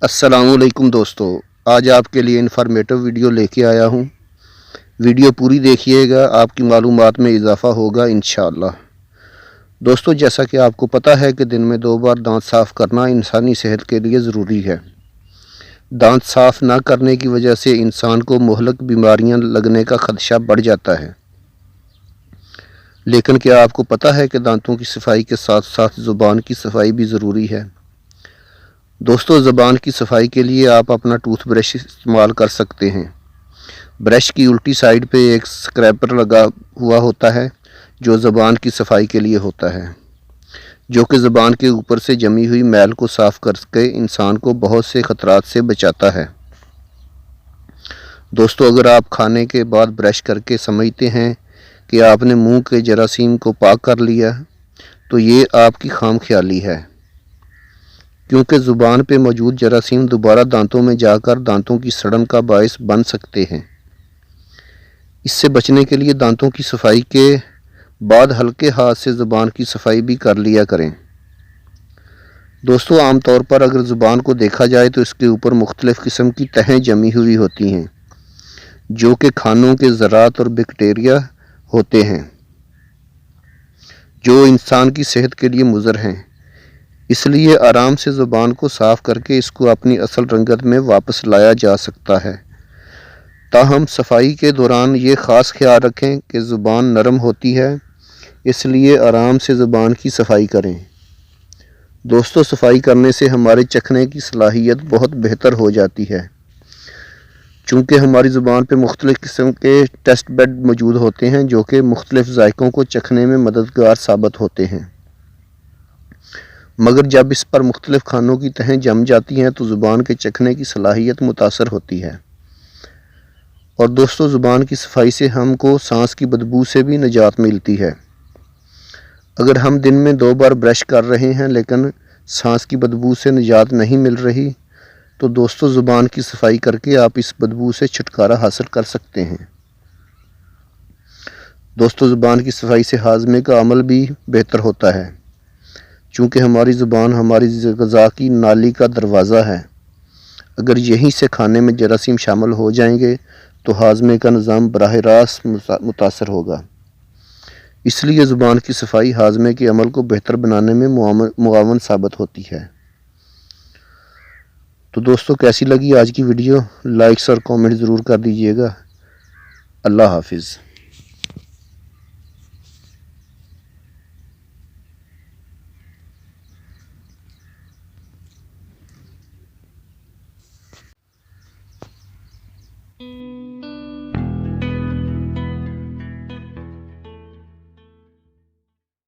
السلام علیکم دوستو، آج آپ کے لیے انفارمیٹو ویڈیو لے کے آیا ہوں۔ ویڈیو پوری دیکھیے گا، آپ کی معلومات میں اضافہ ہوگا انشاءاللہ۔ دوستو، جیسا کہ آپ کو پتہ ہے کہ دن میں 2 بار دانت صاف کرنا انسانی صحت کے لیے ضروری ہے۔ دانت صاف نہ کرنے کی وجہ سے انسان کو مہلک بیماریاں لگنے کا خدشہ بڑھ جاتا ہے۔ لیکن کیا آپ کو پتہ ہے کہ دانتوں کی صفائی کے ساتھ ساتھ زبان کی صفائی بھی ضروری ہے؟ دوستو، زبان کی صفائی کے لیے آپ اپنا ٹوتھ برش استعمال کر سکتے ہیں۔ برش کی الٹی سائیڈ پہ ایک اسکریپر لگا ہوا ہوتا ہے جو زبان کی صفائی کے لیے ہوتا ہے، جو کہ زبان کے اوپر سے جمی ہوئی میل کو صاف کر کے انسان کو بہت سے خطرات سے بچاتا ہے۔ دوستو، اگر آپ کھانے کے بعد برش کر کے سمجھتے ہیں کہ آپ نے منہ کے جراثیم کو پاک کر لیا، تو یہ آپ کی خام خیالی ہے، کیونکہ زبان پہ موجود جراثیم دوبارہ دانتوں میں جا کر دانتوں کی سڑن کا باعث بن سکتے ہیں۔ اس سے بچنے کے لیے دانتوں کی صفائی کے بعد ہلکے ہاتھ سے زبان کی صفائی بھی کر لیا کریں۔ دوستو، عام طور پر اگر زبان کو دیکھا جائے تو اس کے اوپر مختلف قسم کی تہیں جمی ہوئی ہوتی ہیں، جو کہ کھانوں کے ذرات اور بیکٹیریا ہوتے ہیں، جو انسان کی صحت کے لیے مضر ہیں۔ اس لیے آرام سے زبان کو صاف کر کے اس کو اپنی اصل رنگت میں واپس لایا جا سکتا ہے۔ تاہم صفائی کے دوران یہ خاص خیال رکھیں کہ زبان نرم ہوتی ہے، اس لیے آرام سے زبان کی صفائی کریں۔ دوستو، صفائی کرنے سے ہمارے چکھنے کی صلاحیت بہت بہتر ہو جاتی ہے، چونکہ ہماری زبان پہ مختلف قسم کے ٹیسٹ بڈ موجود ہوتے ہیں جو کہ مختلف ذائقوں کو چکھنے میں مددگار ثابت ہوتے ہیں۔ مگر جب اس پر مختلف کھانوں کی تہیں جم جاتی ہیں تو زبان کے چکھنے کی صلاحیت متاثر ہوتی ہے۔ اور دوستو، زبان کی صفائی سے ہم کو سانس کی بدبو سے بھی نجات ملتی ہے۔ اگر ہم دن میں 2 بار برش کر رہے ہیں لیکن سانس کی بدبو سے نجات نہیں مل رہی، تو دوستو زبان کی صفائی کر کے آپ اس بدبو سے چھٹکارا حاصل کر سکتے ہیں۔ دوستو، زبان کی صفائی سے ہاضمے کا عمل بھی بہتر ہوتا ہے، چونکہ ہماری زبان ہماری غذا کی نالی کا دروازہ ہے۔ اگر یہیں سے کھانے میں جراثیم شامل ہو جائیں گے تو ہاضمے کا نظام براہ راست متاثر ہوگا۔ اس لیے زبان کی صفائی ہاضمے کے عمل کو بہتر بنانے میں معاون ثابت ہوتی ہے۔ تو دوستو، کیسی لگی آج کی ویڈیو؟ لائکس اور کامنٹ ضرور کر دیجیے گا۔ اللہ حافظ۔